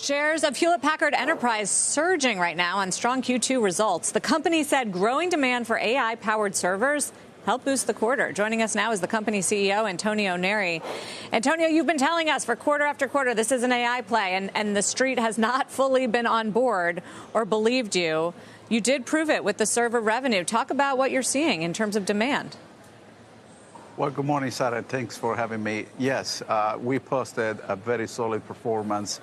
Shares of Hewlett-Packard Enterprise surging right now on strong Q2 results. The company said growing demand for AI-powered servers helped boost the quarter. Joining us now is the company CEO, Antonio Neri. Antonio, you've been telling us for quarter after quarter this is an AI play, and the street has not fully been on board or believed you. You did prove it with the server revenue. Talk about what you're seeing in terms of demand. Well, good morning, Sarah. Thanks for having me. Yes, we posted a very solid performance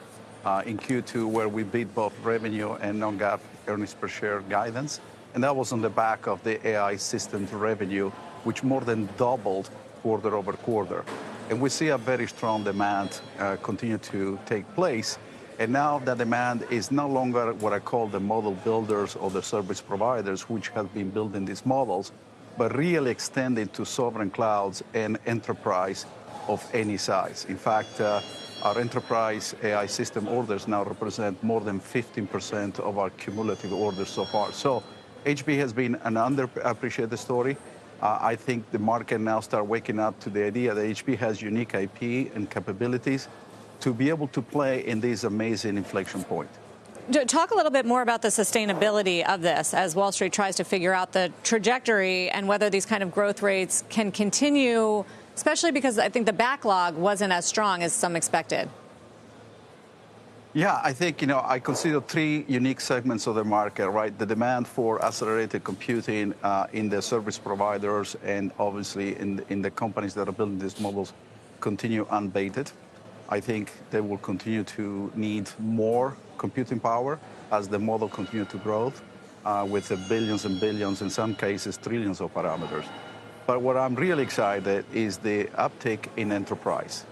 in Q2 where we beat both revenue and non-GAAP earnings per share guidance. And that was on the back of the AI systems revenue, which more than doubled quarter over quarter. And we see a very strong demand continue to take place. And now that demand is no longer what I call the model builders or the service providers, which have been building these models, but really extending to sovereign clouds and enterprise of any size. In fact, our enterprise AI system orders now represent more than 15% of our cumulative orders so far. So HPE has been an underappreciated story. I think the market now starts waking up to the idea that HPE has unique IP and capabilities to be able to play in this amazing inflection point. Talk a little bit more about the sustainability of this as Wall Street tries to figure out the trajectory and whether these kind of growth rates can continue, especially because I think the backlog wasn't as strong as some expected. Yeah, I think, I consider three unique segments of the market, right? The demand for accelerated computing in the service providers and obviously in the companies that are building these models continue unabated. I think they will continue to need more computing power as the model continues to grow with the billions and billions, in some cases, trillions of parameters. But what I'm really excited is the uptick in enterprise.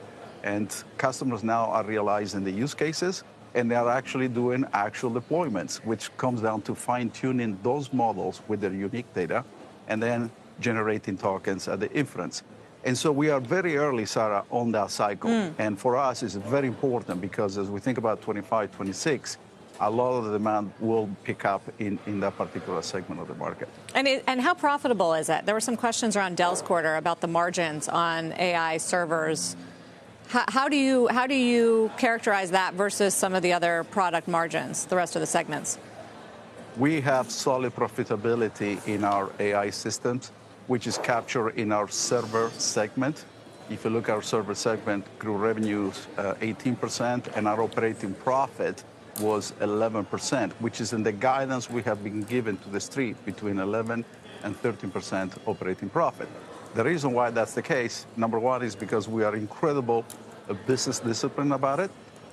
And customers now are realizing the use cases, and they are actually doing actual deployments, which comes down to fine-tuning those models with their unique data and then generating tokens at the inference. And so we are very early, Sarah, on that cycle. And for us, it's very important because as we think about 25, 26, a lot of the demand will pick up in that particular segment of the market. And how profitable is it? There were some questions around Dell's quarter about the margins on AI servers. How do you characterize that versus some of the other product margins, the rest of the segments? We have solid profitability in our AI systems, which is captured in our server segment. If you look at our server segment, grew revenues 18%, and our operating profit was 11%, which is in the guidance we have been given to the street between 11 and 13% operating profit. The reason why that's the case, number one, is because we are incredible business discipline about it.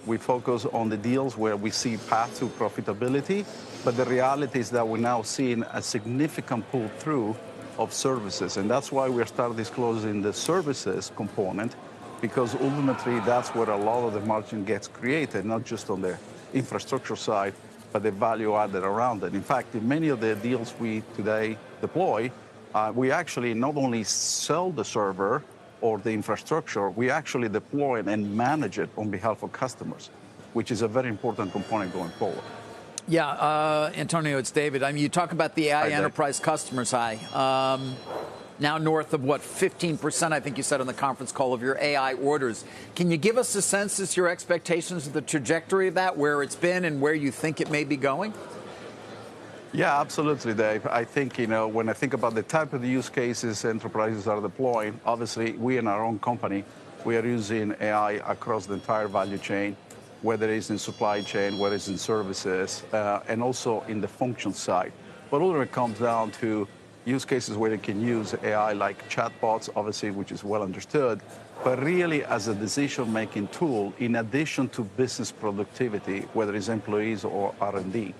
We focus on the deals where we see path to profitability, but the reality is that we're now seeing a significant pull-through of services, and that's why we're starting disclosing the services component, because ultimately that's where a lot of the margin gets created, not just on the infrastructure side, but the value added around it. In fact, in many of the deals we today deploy, we actually not only sell the server or the infrastructure, we actually deploy it and manage it on behalf of customers, which is a very important component going forward. Yeah, Antonio, it's David. I mean, you talk about the AI enterprise customers high. Now north of, 15%, I think you said on the conference call, of your AI orders. Can you give us a sense as to your expectations of the trajectory of that, where it's been and where you think it may be going? Yeah, absolutely, Dave. I think, when I think about the type of use cases enterprises are deploying, obviously, we in our own company, we are using AI across the entire value chain, whether it's in supply chain, whether it's in services, and also in the function side. But ultimately, it comes down to use cases where they can use AI like chatbots, obviously, which is well understood, but really as a decision-making tool in addition to business productivity, whether it's employees or R&D.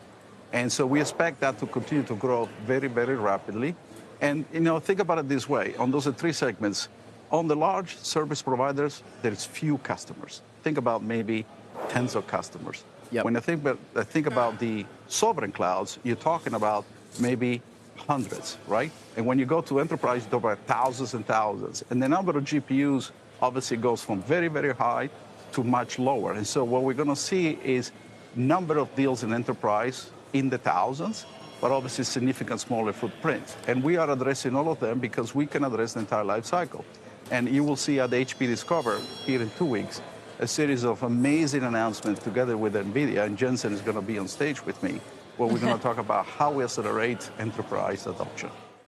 And so we expect that to continue to grow very, very rapidly. And, think about it this way. On those three segments, on the large service providers, there's few customers. Think about maybe tens of customers. Yep. When I think about the sovereign clouds, you're talking about maybe hundreds, right? And when you go to enterprise, you talk about thousands and thousands. And the number of GPUs obviously goes from very, very high to much lower. And so what we're going to see is number of deals in enterprise in the thousands, but obviously significant smaller footprint. And we are addressing all of them because we can address the entire life cycle. And you will see at the HPE Discover here in 2 weeks a series of amazing announcements together with NVIDIA, and Jensen is going to be on stage with me, where we're going to talk about how we accelerate enterprise adoption.